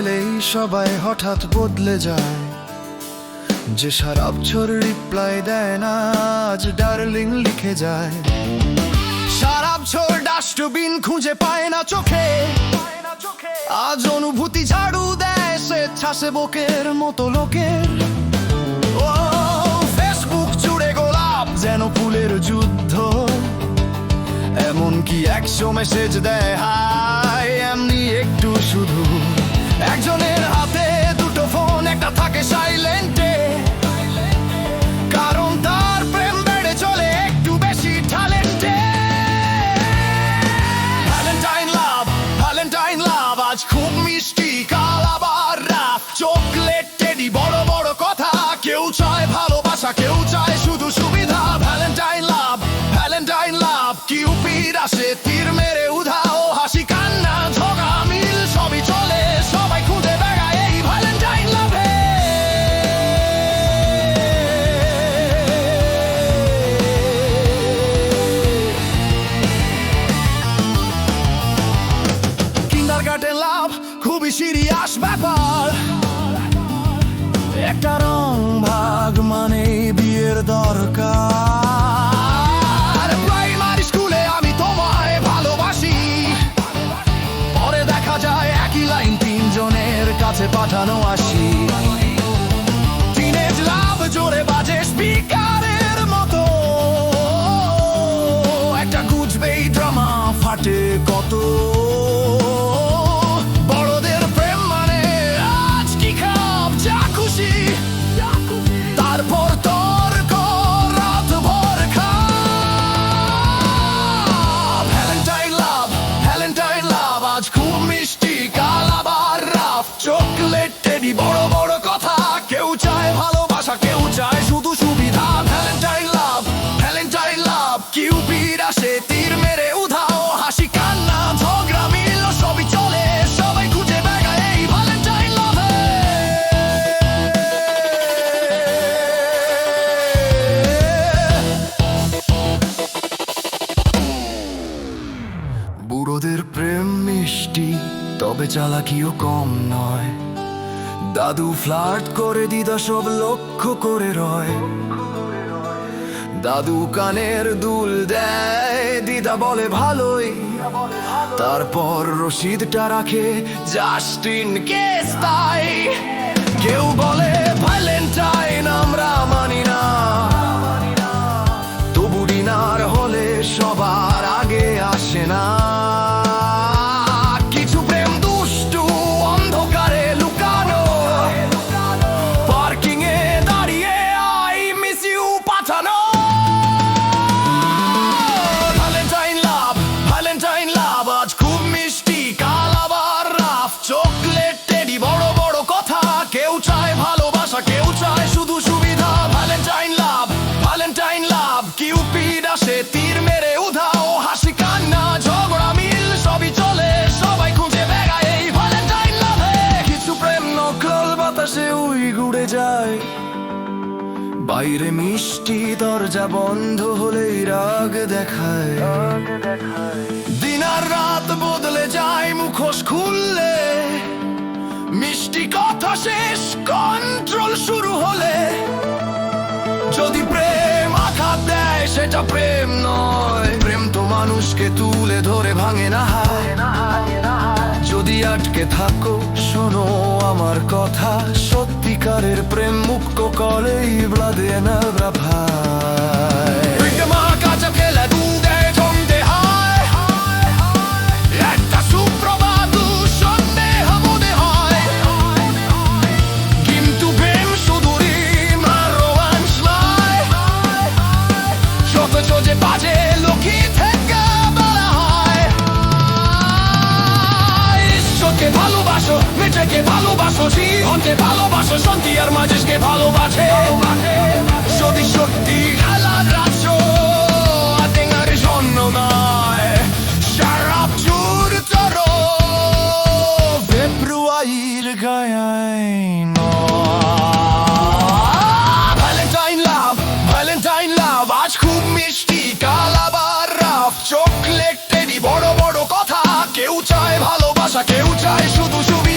এলেই সবাই হঠাৎ বদলে যায়। যে সারাপ ছোর রিপ্লাই দেয় না, আজ ডার্লিং লিখে যায়। সারাপ ছোর ডাস্টবিন খুঁজে পায় না চোখে, আজ অনুভূতি ঝাড়ু দেয় স্বেচ্ছাসেবকের মতো লোকের। ও ফেসবুক জুড়ে গোলাপ যেন ফুলের যুদ্ধ, এমনকি 100 মেসেজ দেয় হাই এমনি একটু শুধু। একজনের হাতে দুটো ফোন, একটা থাকে সাইলেন্টে, কারণ তার প্রেম বেড়ে চলে একটু বেশি ট্যালেন্টে। ভ্যালেন্টাইন লাভ, ভ্যালেন্টাইন লাভ, আজ খুব মিষ্টি কাল আবার রাত। চকলেট টেডি বড় বড় কথা, কেউ চায় ভালোবাসা, কেউ চায় শুধু সুবিধা। ভ্যালেন্টাইন লাভ, ভ্যালেন্টাইন লাভ, কিউপিড আসে তীর মেরে উধাও। হাসি কান্না ঝগড়া মিল সবই চলে, সবাই খুঁজে বেড়ায় এই ভ্যালেন্টাইন লাভে। কিন্ডারগার্টেন লাভ খুবই সিরিয়াস ব্যাপার, একটা রং ভাগ মানে বিয়ের দরকার। প্রাইমারি স্কুলে আমি তোমায় ভালোবাসি, পরে দেখা যায় একই লাইন 3 জনের কাছে পাঠানো আসি। টিনেজ লাভ জোরে বাজে স্পিকারের মতো, একটা গুজবেই ড্রামা ফাটে কত। বড়দের প্রেম মানে আজ কি খাব যা খুশি, তারপর তর্ক রাতভর খাব। ভ্যালেন্টাইন লাভ, ভ্যালেন্টাইন লাভ, আজ খুব মিষ্টি কাল আবার রাত। চকলেট টেডি বড় বড় কথা, কেউ চায় ভালোবাসা, কেউ চায় শুধু সুবিধা। ভ্যালেন্টাইন লাভ, ভ্যালেন্টাইন লাভ, কিউপিড আসে তীর মেরে উধাও। হাসি কান্না ঝগড়া মিল সবই চলে, সবাই খুঁজে বেড়ায় এই ভ্যালেন্টাইন লাভে। বুড়োদের প্রেম মিষ্টি, তবে চালাকিও কম নয়। দাদু ফ্লার্ট করে, দিদা সব লক্ষ্য করে রয়। দাদু কানের দুল দেয়, দিদা বলে ভালোই, তারপর রসিদটা রাখে জাস্ট ইন কেস। তাই কেউ বলে ভ্যালেন্টাইন আমরা মানি না, তবু ডিনার হলে সবার আগে আসে না। কিছু প্রেম দুষ্টু অন্ধকারে লুকানো, পার্কিং এ দাঁড়িয়ে আই মিস ইউ পাঠানো। ভ্যালেন্টাইন লাভ, ভ্যালেন্টাইন লাভ, আজ খুব মিষ্টি কাল আবার রাত। চকলেট টেডি বড় বড় কথা, কেউ চায় ভালোবাসা, কেউ চায় শুধু সুবিধা। ভ্যালেন্টাইন লাভ, ভ্যালেন্টাইন লাভ, কিউপিড আসে তীর মেরে উধাও। হাসি কান্না ঝগড়া মিল সবই চলে, সবাই খুঁজে বেড়ায় এই ভ্যালেন্টাইন লাভে। কিছু প্রেম নকল বাতাসে উড়ে যায়, বাইরে মিষ্টি দরজা বন্ধ হলেই রাগ দেখায়। দিন আর রাত বদলে যায় মুখোশ খুললে, মিষ্টি কথা শেষ কন্ট্রোল শুরু হলে। যদি প্রেম আঘাত দেয় সেটা প্রেম নয়, প্রেম তো মানুষকে তুলে ধরে ভাঙে না হায়। যদি আটকে থাকো শোনো আমার কথা, সত্যিকারের প্রেম মুক্ত করেই ব্লাদে না ভাই। মা কাঁচা খেলা দুধে জমতে হয়, একটা সুপ্রভাত সন্দেহ মনে হয়। কিন্তু প্রেম শুধু রিম আর রোমান্স নয়, সহজ যে বাজে লোকে থেকে বলা হয়। ঈশ্বরকে ভালোবাসো, মেয়েটাকে ভালোবাসো, জীবনকে ভালোবাসো, শান্তি আর মাঝেকে ভালোবাসে। যদি সত্যি খেলার রাজ্য আতেঙ্গার জন্য নয়, সারাপ চুর চরো ফেব্রুয়ারির গায়ে নয়। ভ্যালেন্টাইন লাভ, ভ্যালেন্টাইন লাভ, আজ খুব মিষ্টি কাল আবার রাত। চকলেট টেডি বড় বড় কথা, কেউ চায় ভালোবাসা, কেউ চায় শুধু সুবিধা।